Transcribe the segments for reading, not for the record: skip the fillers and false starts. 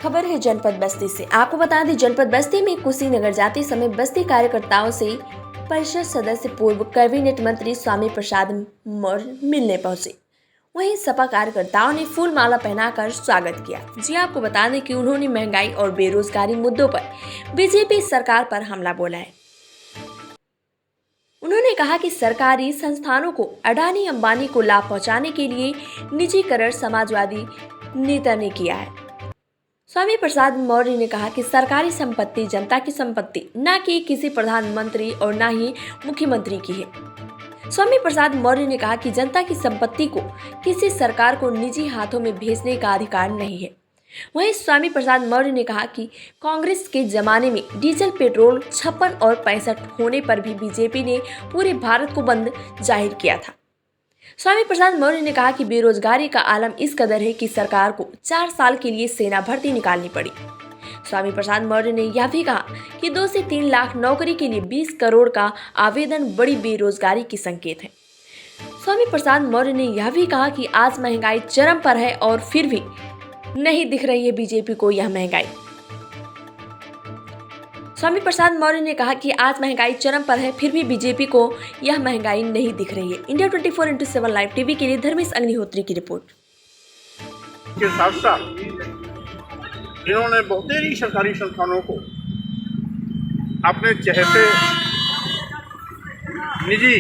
खबर है जनपद बस्ती से। आपको बता दें, जनपद बस्ती में कुशीनगर जाते समय बस्ती कार्यकर्ताओं से परिषद सदस्य पूर्व कैबिनेट मंत्री स्वामी प्रसाद मौर्य मिलने पहुंचे। वहीं सपा कार्यकर्ताओं ने फूल माला पहनाकर स्वागत किया। जी आपको बता दें कि उन्होंने महंगाई और बेरोजगारी मुद्दों पर बीजेपी सरकार पर हमला बोला है। उन्होंने कहा कि सरकारी संस्थानों को अडानी अंबानी को लाभ पहुंचाने के लिए निजीकरण समाजवादी नेता ने किया है। स्वामी प्रसाद मौर्य ने कहा कि सरकारी संपत्ति जनता की संपत्ति, न कि किसी प्रधानमंत्री और न ही मुख्यमंत्री की है। स्वामी प्रसाद मौर्य ने कहा कि जनता की संपत्ति को किसी सरकार को निजी हाथों में भेजने का अधिकार नहीं है। वहीं स्वामी प्रसाद मौर्य ने कहा कि कांग्रेस के जमाने में डीजल पेट्रोल 56 और 65 होने पर भी बीजेपी ने पूरे भारत को बंद जाहिर किया था। स्वामी प्रसाद मौर्य ने कहा कि बेरोजगारी का आलम इस कदर है कि सरकार को 4 साल के लिए सेना भर्ती निकालनी पड़ी। स्वामी प्रसाद मौर्य ने यह भी कहा कि 2 से 3 लाख नौकरी के लिए 20 करोड़ का आवेदन बड़ी बेरोजगारी की संकेत है। स्वामी प्रसाद मौर्य ने यह भी कहा कि आज महंगाई चरम पर है और फिर भी नहीं दिख रही है बीजेपी को यह महंगाई। स्वामी प्रसाद मौर्य ने कहा कि आज महंगाई चरम पर है, फिर भी बीजेपी को यह महंगाई नहीं दिख रही है। इंडिया 24/7 लाइव टीवी के लिए धर्मेश अग्निहोत्री की रिपोर्ट। के साथ साथ इन्होंने बहुतेरी सरकारी संस्थानों को अपने चहेते निजी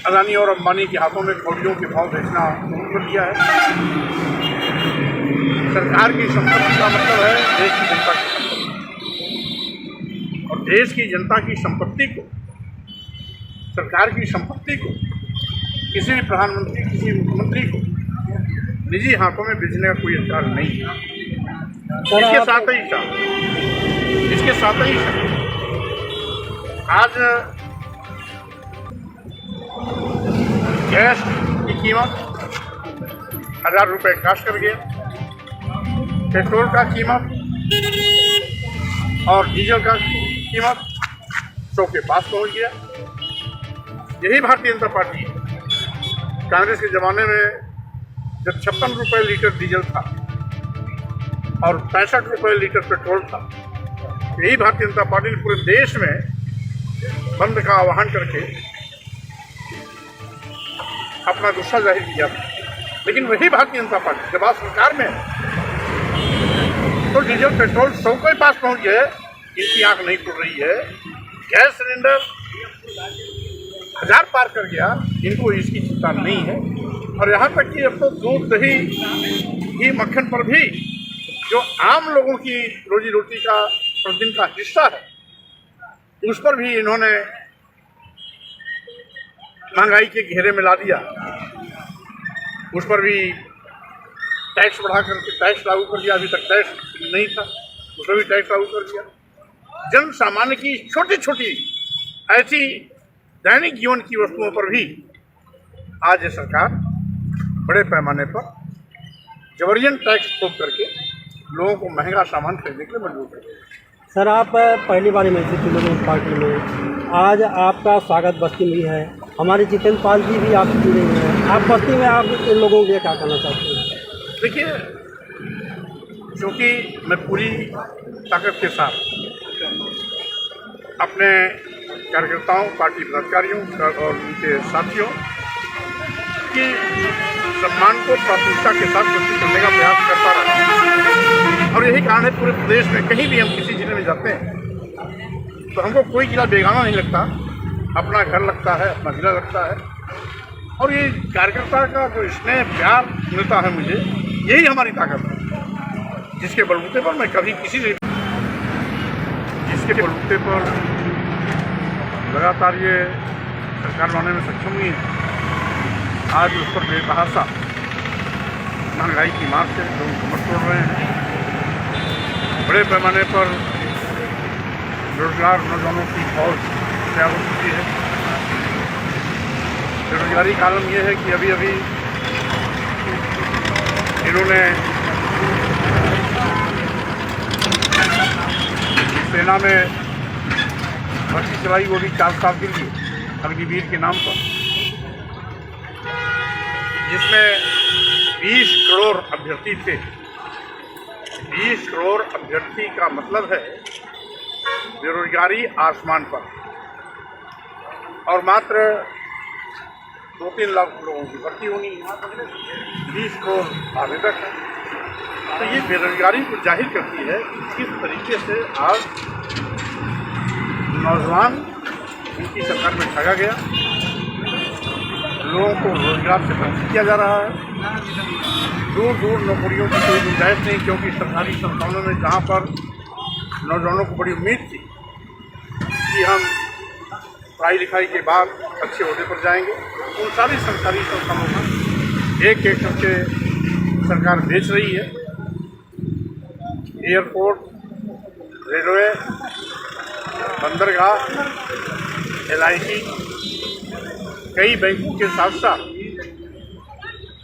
अदानी और अंबानी के हाथों में कौड़ियों के भाव बेचना शुरू कर दिया है। सरकार की संपत्ति का मतलब है देश की जनता की संपत्ति, और देश की जनता की संपत्ति को, सरकार की संपत्ति को किसी भी प्रधानमंत्री, किसी मुख्यमंत्री को निजी हाथों में बेचने का कोई अधिकार नहीं है। इसके साथ ही आज गैस की कीमत 1000 रुपये क्रॉस कर गया, पेट्रोल का कीमत और डीजल का कीमत 100 के पास पहुंच गया। यही भारतीय जनता पार्टी है। कांग्रेस के ज़माने में जब 56 रुपये लीटर डीजल था और 65 रुपये लीटर पेट्रोल था, यही भारतीय जनता पार्टी ने पूरे देश में बंद का आह्वान करके अपना गुस्सा जाहिर किया था। लेकिन वही भारतीय जनता पार्टी जब आज सरकार में तो डीजल पेट्रोल 100 के पास पहुंच गए, इनकी आंख नहीं खुल रही है। गैस सिलेंडर 1000 पार कर गया, इनको इसकी चिंता नहीं है। और यहाँ तक कि अब तो दूध, दही, घी, मक्खन पर भी जो आम लोगों की रोजी रोटी का प्रतिदिन का हिस्सा है, उस पर भी इन्होंने महंगाई के घेरे में ला दिया। उस पर भी टैक्स बढ़ा करके टैक्स लागू कर दिया। अभी तक टैक्स नहीं था, उस पर भी टैक्स लागू कर दिया। जन सामान्य की छोटी छोटी ऐसी दैनिक जीवन की वस्तुओं पर भी आज ये सरकार बड़े पैमाने पर जबरन टैक्स थोप करके लोगों को महंगा सामान खरीदने के लिए मजबूर कर रही है। सर, आप पहली बार में पार्टी में, आज आपका स्वागत बस्ती में है। हमारे जितेंद्र पाल जी भी आप जुड़े हुए हैं। आप बस्ती में आप इन लोगों के लिए क्या कहना चाहते हैं? देखिए, क्योंकि मैं पूरी ताकत के साथ अपने कार्यकर्ताओं, पार्टी पदाधिकारियों और उनके साथियों की सम्मान को प्राथमिकता के साथ वृद्धि करने का प्रयास करता रहा। और यही कारण है पूरे प्रदेश में कहीं भी हम किसी जिले में जाते हैं तो हमको कोई जिला बेगाना नहीं लगता, अपना घर लगता है, अपना जिला लगता है। और ये कार्यकर्ता का जो स्नेह प्यार मिलता है मुझे, यही हमारी ताकत है, जिसके बलबूते पर मैं कभी जिसके बलबूते पर लगातार ये सरकार बनाने में सक्षम हुई है। आज उस पर बेतहाशा महंगाई की मार से लोग कमर तोड़ रहे हैं। बड़े पैमाने पर बेरोजगार नौजवानों की फौज तैयार हो चुकी है। बेरोजगारी का आलम यह है कि अभी अभी इन्होंने सेना में भर्ती चलाई, वो भी 4 साल के लिए अग्निवीर के नाम पर, जिसमें 20 करोड़ अभ्यर्थी थे 20 करोड़ अभ्यर्थी का मतलब है बेरोजगारी आसमान पर, और मात्र 2-3 लाख लोगों की भर्ती होनी है। 20 करोड़ आवेदक हैं, तो ये बेरोजगारी को जाहिर करती है किस तरीके से आज नौजवान उनकी सरकार में ठगा गया, लोगों को रोजगार से वंचित किया जा रहा है। दूर दूर नौकरियों की कोई गुंजाइश नहीं, क्योंकि सरकारी संस्थानों में जहाँ पर नौजवानों को बड़ी उम्मीद थी कि हम पढ़ाई लिखाई के बाद अच्छे ओहदे पर जाएंगे, उन सारी सरकारी संस्थानों में एक एक करके सरकार बेच रही है। एयरपोर्ट, रेलवे, बंदरगाह, LIC, कई बैंकों के साथ साथ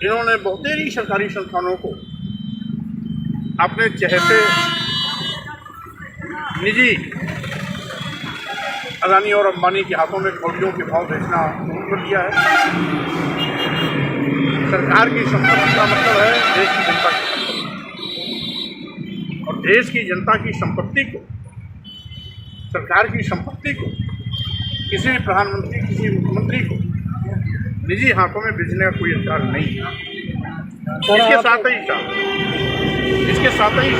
इन्होंने बहुतेरी सरकारी संस्थानों को अपने चहेते निजी अदानी और अंबानी के हाथों में कौड़ियों के भाव बेचना शुरू कर दिया है। सरकार की संपत्ति का मतलब है देश की जनता की संपत्ति, और देश की जनता की संपत्ति को, सरकार की संपत्ति को किसी भी प्रधानमंत्री, किसी मुख्यमंत्री को निजी हाथों में बेचने का कोई अधिकार नहीं है। इसके साथ ही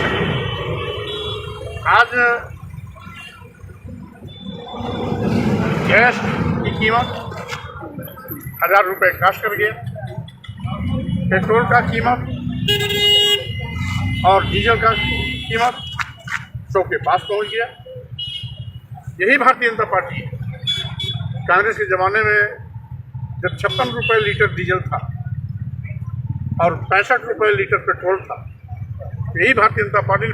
आज गैस की कीमत 1000 रुपये क्रॉस कर गया, पेट्रोल का कीमत और डीजल का कीमत 100 के पास पहुंच गया। यही भारतीय जनता पार्टी है। कांग्रेस के ज़माने में जब 56 रुपये लीटर डीजल था और 65 रुपये लीटर पेट्रोल था, यही भारतीय जनता पार्टी